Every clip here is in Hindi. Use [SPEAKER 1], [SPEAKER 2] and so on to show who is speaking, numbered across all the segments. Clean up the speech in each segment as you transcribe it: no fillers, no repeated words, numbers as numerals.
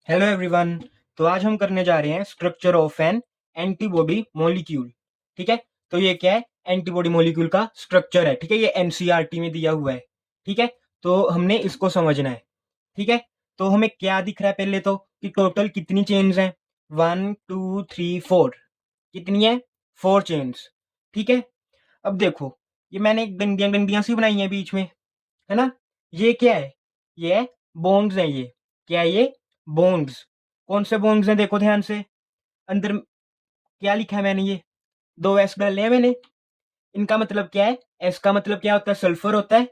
[SPEAKER 1] Hello everyone. तो आज हम करने जा रहे हैं structure of N antibody molecule. ठीक है, तो ये क्या है? एंटीबॉडी मॉलिक्यूल का स्ट्रक्चर है। ठीक है, ये एनसीईआरटी में दिया हुआ है। ठीक है, तो हमने इसको समझना है। ठीक है, तो हमें क्या दिख रहा है पहले तो कि टोटल कितनी चेन्स हैं? 1 2 3 4। कितनी है? 4 चेन्स। ठीक है, अब देखो, ये मैंने डंडियां डंडियां सी बनाई है बीच में, है ना? ये क्या है? ये है बॉन्ड्स है। ये क्या है? ये बॉन्ड्स। कौन से बॉन्ड्स हैं? देखो ध्यान से। अंदर क्या लिखा है मैंने? ये दो एस डाले हैं मैंने। इनका मतलब क्या है? एस का मतलब क्या होता है? सल्फर होता है।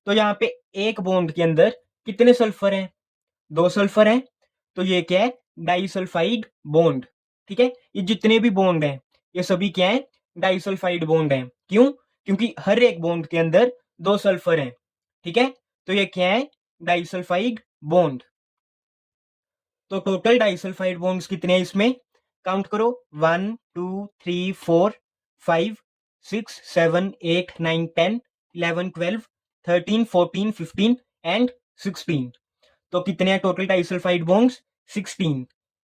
[SPEAKER 1] तो यहाँ पे एक बॉन्ड के अंदर कितने सल्फर हैं? दो सल्फर हैं। तो ये क्या है? Disulphide bond. ठीक है, ये जितने भी बॉन्ड हैं ये सभी क्या है? डाइसल्फाइड बॉन्ड हैं। क्यों? क्योंकि हर एक बॉन्ड के अंदर दो सल्फर हैं। ठीक है, तो ये क्या है? Disulphide bond. तो टोटल डाइसल्फाइड बॉन्ड्स कितने हैं इसमें? काउंट करो। 1 2 3 4 5 6 7 8 9 10 11 12 13 14 15 एंड 16। तो कितने हैं टोटल डाइसल्फाइड बॉन्ड्स? 16।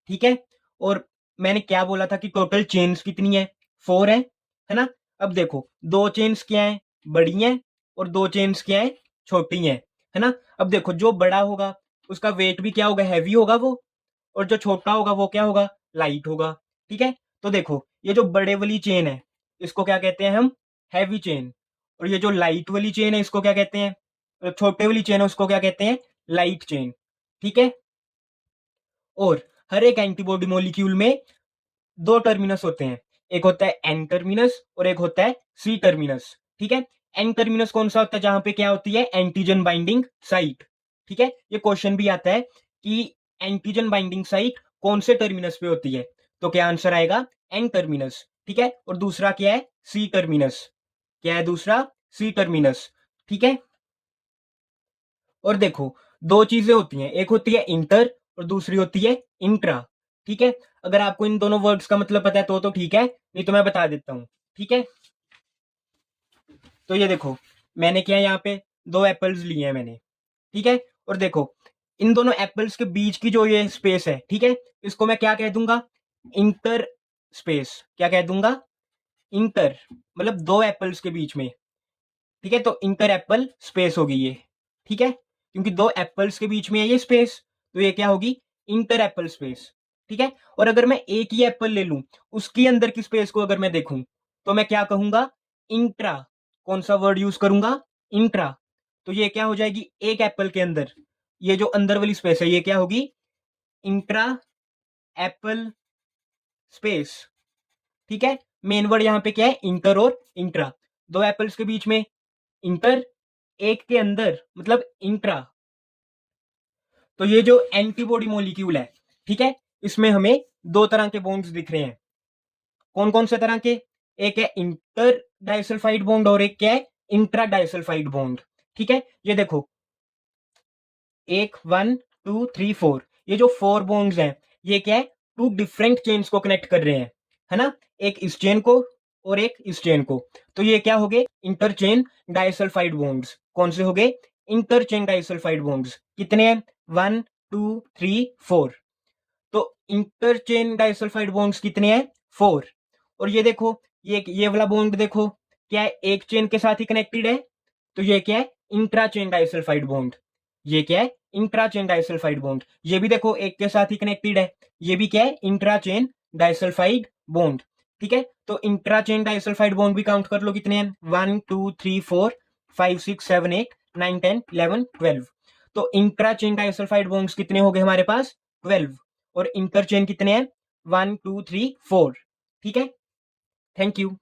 [SPEAKER 1] ठीक है, और मैंने क्या बोला था कि टोटल चेन्स कितनी है? 4 है ना? अब देखो, दो चेन्स क्या है? बड़ी हैं, और दो चेन्स क्या है? छोटी हैं, है ना? अब देखो, जो बड़ा होगा उसका वेट भी क्या होगा? हैवी होगा वो। और जो छोटा होगा वो क्या होगा? लाइट होगा। ठीक है, तो देखो, ये जो बड़े वाली चेन है इसको क्या कहते हैं हम? Heavy chain. और ये जो लाइट वाली चेन है इसको क्या कहते हैं? छोटे वाली चेन है उसको क्या कहते हैं? Light chain. ठीक है, और हर एक एंटीबॉडी मॉलिक्यूल में दो टर्मिनस होते हैं। एक होता है एन टर्मिनस और एक होता है सी टर्मिनस। ठीक है, एन टर्मिनस कौन सा होता है? जहां पे क्या होती है? Antigen binding site. ठीक है, ये क्वेश्चन भी आता है कि एंटीजन बाइंडिंग साइट कौन से टर्मिनस पे होती है? तो क्या आंसर आएगा? N terminus. ठीक है, और दूसरा क्या है? C terminus. क्या है दूसरा? C terminus. ठीक है, और देखो, दो चीजें होती हैं, एक होती है इंटर और दूसरी होती है इंट्रा। ठीक है, अगर आपको इन दोनों वर्ड्स का मतलब पता है तो ठीक है, नहीं तो मैं बता देता हूं। ठीक है, तो ये देखो, मैंने क्या यहाँ पे दो एप्पल्स लिए हैं मैंने। ठीक है, और देखो, इन दोनों एप्पल्स के बीच की जो ये स्पेस है, ठीक है, इसको मैं क्या कह दूंगा? Inter space. क्या कह दूंगा? इंटर, मतलब दो एप्पल्स के बीच में। ठीक है, तो इंटर एप्पल स्पेस होगी ये। ठीक है, क्योंकि दो एप्पल्स के बीच में है ये स्पेस, तो ये क्या होगी? Inter Apple space. ठीक है, और अगर मैं एक ही एप्पल ले लूं, उसके अंदर की स्पेस को अगर मैं देखूं, तो मैं क्या कहूंगा? इंट्रा। कौन सा वर्ड यूज करूंगा? इंट्रा। तो ये क्या हो जाएगी? एक एप्पल के अंदर ये जो अंदर वाली स्पेस है ये क्या होगी? Intra Apple space. ठीक है, मेन वर्ड यहां पे क्या है? इंटर और इंट्रा। दो एप्पल्स के बीच में इंटर, एक के अंदर मतलब इंट्रा। तो ये जो एंटीबॉडी मॉलिक्यूल है, ठीक है, इसमें हमें दो तरह के बॉन्ड्स दिख रहे हैं। कौन कौन से तरह के? एक है इंटर डाइसल्फाइड बॉन्ड और एक क्या है? Intra disulphide bond. ठीक है, ये देखो, 1 2 3 4, ये जो 4 बॉन्ड्स हैं ये क्या है? टू डिफरेंट चेन्स को कनेक्ट कर रहे हैं, है ना? एक इस चेन को और एक इस चेन को। तो ये क्या हो गए? इंटरचेन डाइसल्फाइड बॉन्ड्स। कौन से हो गए? इंटरचेन डाइसल्फाइड बॉन्ड्स। कितने हैं? 1 2 3 4। तो इंटरचेन डाइसल्फाइड बॉन्ड्स कितने हैं? 4। और ये देखो, ये वाला बॉन्ड देखो, क्या है? एक चेन के साथ ही कनेक्टेड है। तो ये क्या है? इंट्राचेन डाइसल्फाइड बॉन्ड। ये क्या है? इंट्राचेन डाइसल्फाइड बॉन्ड। ये भी देखो एक के साथ ही कनेक्टेड है। ये भी क्या है? इंट्राचेन डाइसल्फाइड बॉन्ड। ठीक है, तो इंट्राचेन डाइसल्फाइड बॉन्ड भी काउंट कर लो कितने हैं? 1 2 3 4 5 6 7 8 9 10 11 12। तो इंट्राचेन डाइसल्फाइड बॉन्ड्स कितने हो गए हमारे पास? 12। और इंटरचेन कितने हैं? 1 2 3 4। ठीक है, थैंक यू।